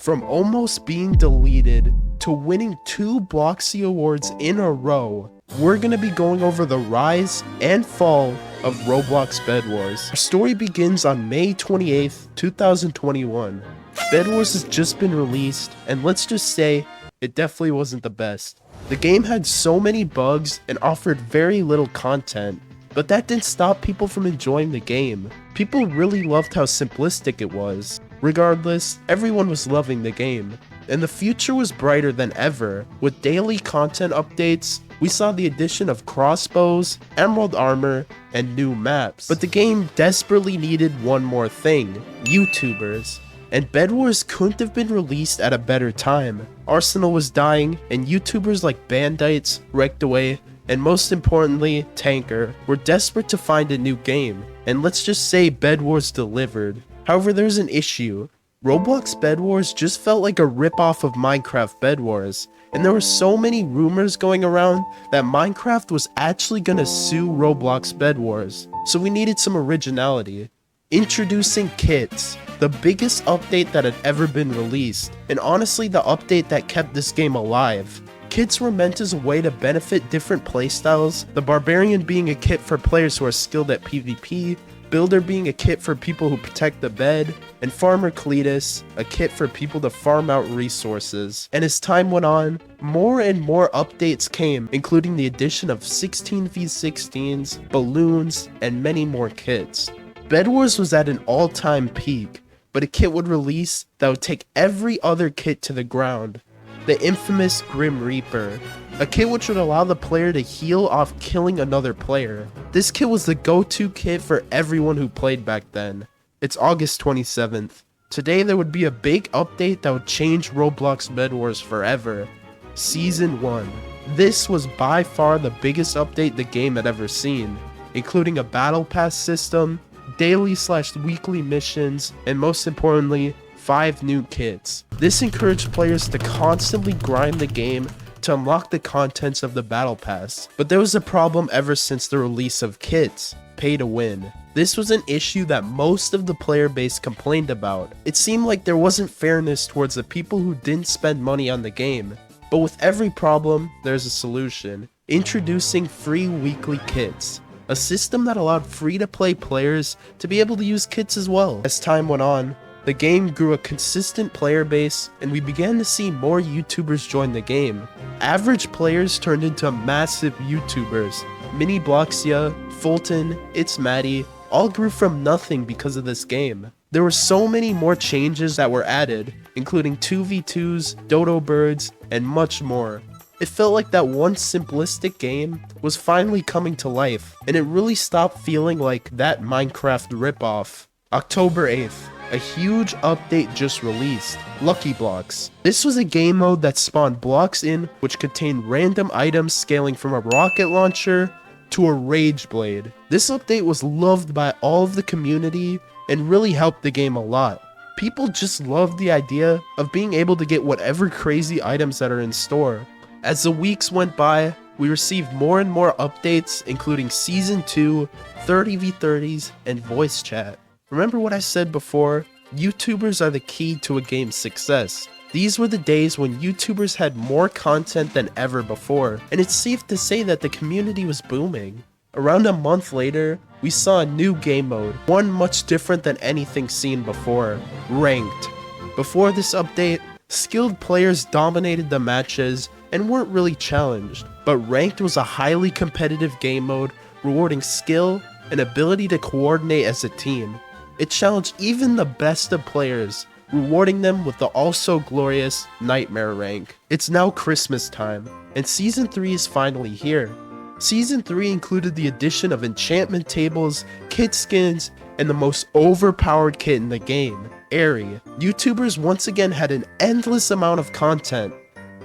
From almost being deleted to winning 2 Bloxy Awards in a row, we're gonna be going over the rise and fall of Roblox BedWars. Our story begins on May 28th, 2021. BedWars has just been released, and let's just say, it definitely wasn't the best. The game had so many bugs and offered very little content, but that didn't stop people from enjoying the game. People really loved how simplistic it was. Regardless, everyone was loving the game, and the future was brighter than ever. With daily content updates, we saw the addition of crossbows, emerald armor, and new maps. But the game desperately needed one more thing: YouTubers. And BedWars couldn't have been released at a better time. Arsenal was dying, and YouTubers like Bandites, Rectaway, and most importantly, Tanqr, were desperate to find a new game. And let's just say BedWars delivered. However, there's an issue. Roblox BedWars just felt like a ripoff of Minecraft BedWars, and there were so many rumors going around that Minecraft was actually gonna sue Roblox BedWars, so we needed some originality. Introducing kits, the biggest update that had ever been released, and honestly the update that kept this game alive. Kits were meant as a way to benefit different playstyles, the Barbarian being a kit for players who are skilled at PvP, Builder being a kit for people who protect the bed, and Farmer Cletus, a kit for people to farm out resources. And as time went on, more and more updates came, including the addition of 16v16s, balloons, and many more kits. BedWars was at an all-time peak, but a kit would release that would take every other kit to the ground. The infamous Grim Reaper, a kit which would allow the player to heal off killing another player. This kit was the go-to kit for everyone who played back then. It's August 27th. Today there would be a big update that would change Roblox BedWars forever. Season 1. This was by far the biggest update the game had ever seen, including a battle pass system, daily/weekly missions, and most importantly, 5 new kits. This encouraged players to constantly grind the game to unlock the contents of the battle pass. But there was a problem ever since the release of kits: pay to win. This was an issue that most of the player base complained about. It seemed like there wasn't fairness towards the people who didn't spend money on the game. But with every problem, there's a solution. Introducing free weekly kits, a system that allowed free-to-play players to be able to use kits as well. As time went on, the game grew a consistent player base, and we began to see more YouTubers join the game. Average players turned into massive YouTubers. Mini Bloxia, Fulton, It's Maddie, all grew from nothing because of this game. There were so many more changes that were added, including 2v2s, dodo birds, and much more. It felt like that once simplistic game was finally coming to life, and it really stopped feeling like that Minecraft ripoff. October 8th. A huge update just released, Lucky Blocks. This was a game mode that spawned blocks in which contained random items scaling from a rocket launcher to a rage blade. This update was loved by all of the community and really helped the game a lot. People just loved the idea of being able to get whatever crazy items that are in store. As the weeks went by, we received more and more updates, including Season 2, 30v30s, and voice chat. Remember what I said before? YouTubers are the key to a game's success. These were the days when YouTubers had more content than ever before, and it's safe to say that the community was booming. Around a month later, we saw a new game mode, one much different than anything seen before: Ranked. Before this update, skilled players dominated the matches and weren't really challenged, but Ranked was a highly competitive game mode rewarding skill and ability to coordinate as a team. It challenged even the best of players, rewarding them with the also glorious Nightmare rank. It's now Christmas time, and Season 3 is finally here. Season 3 included the addition of enchantment tables, kit skins, and the most overpowered kit in the game, Airy. YouTubers once again had an endless amount of content,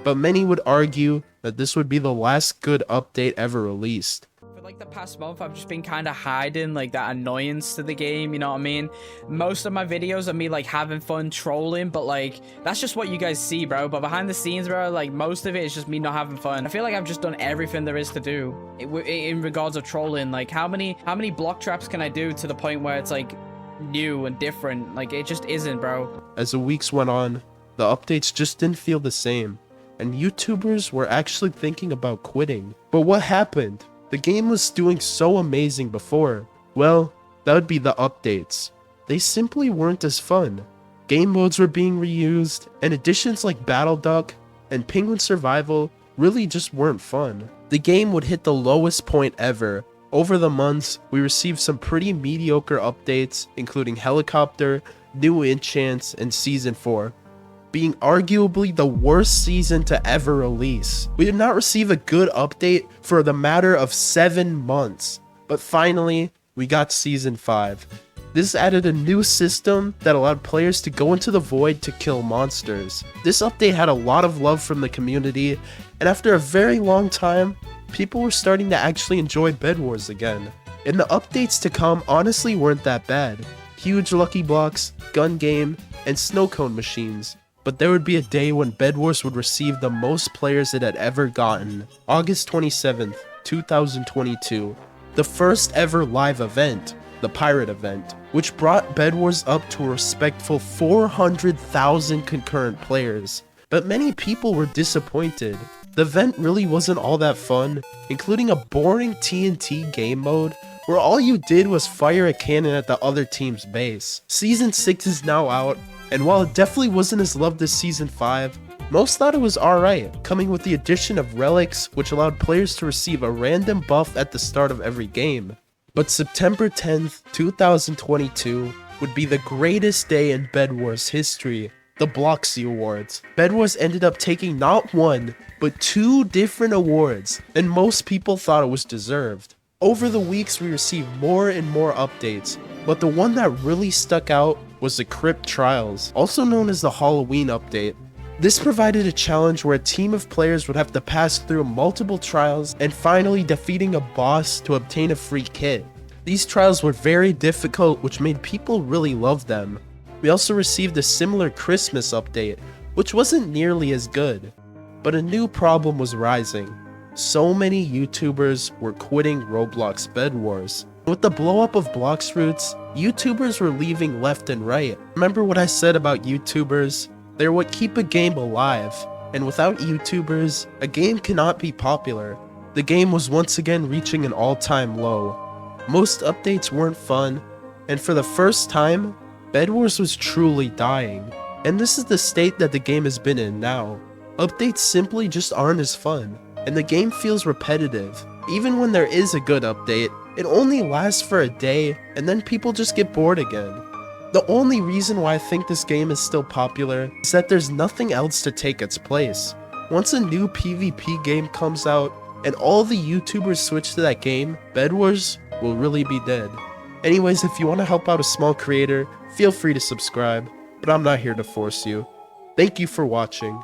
but many would argue that this would be the last good update ever released. Like the past month, I've just been kind of hiding like that annoyance to the game, you know what I mean? Most of my videos are me like having fun trolling, but like that's just what you guys see, bro. But behind the scenes, bro, like most of it is just me not having fun. I feel like I've just done everything there is to do in regards of trolling. Like how many block traps can I do to the point where it's like new and different? Like it just isn't, bro. As the weeks went on, the updates just didn't feel the same, and YouTubers were actually thinking about quitting. But what happened? The game was doing so amazing before. Well, that would be the updates. They simply weren't as fun. Game modes were being reused, and additions like Battle Duck and Penguin Survival really just weren't fun. The game would hit the lowest point ever. Over the months, we received some pretty mediocre updates, including Helicopter, New Enchants, and Season 4, being arguably the worst season to ever release. We did not receive a good update for the matter of 7 months, but finally, we got Season 5. This added a new system that allowed players to go into the void to kill monsters. This update had a lot of love from the community, and after a very long time, people were starting to actually enjoy BedWars again. And the updates to come honestly weren't that bad. Huge lucky blocks, gun game, and snow cone machines. But there would be a day when BedWars would receive the most players it had ever gotten. August 27th, 2022. The first ever live event, the Pirate event, which brought BedWars up to a respectful 400,000 concurrent players. But many people were disappointed. The event really wasn't all that fun, including a boring TNT game mode where all you did was fire a cannon at the other team's base. Season 6 is now out, and while it definitely wasn't as loved as Season 5, most thought it was alright, coming with the addition of relics, which allowed players to receive a random buff at the start of every game. But September 10th, 2022 would be the greatest day in BedWars history, the Bloxy Awards. BedWars ended up taking not one, but 2 different awards, and most people thought it was deserved. Over the weeks, we received more and more updates, but the one that really stuck out was the Crypt Trials, also known as the Halloween update. This provided a challenge where a team of players would have to pass through multiple trials and finally defeating a boss to obtain a free kit. These trials were very difficult, which made people really love them. We also received a similar Christmas update, which wasn't nearly as good. But a new problem was rising. So many YouTubers were quitting Roblox BedWars. With the blow-up of Blox Roots, YouTubers were leaving left and right. Remember what I said about YouTubers? They're what keep a game alive, and without YouTubers, a game cannot be popular. The game was once again reaching an all-time low. Most updates weren't fun, and for the first time, BedWars was truly dying. And this is the state that the game has been in now. Updates simply just aren't as fun, and the game feels repetitive. Even when there is a good update, it only lasts for a day, and then people just get bored again. The only reason why I think this game is still popular is that there's nothing else to take its place. Once a new PvP game comes out, and all the YouTubers switch to that game, BedWars will really be dead. Anyways, if you want to help out a small creator, feel free to subscribe, but I'm not here to force you. Thank you for watching.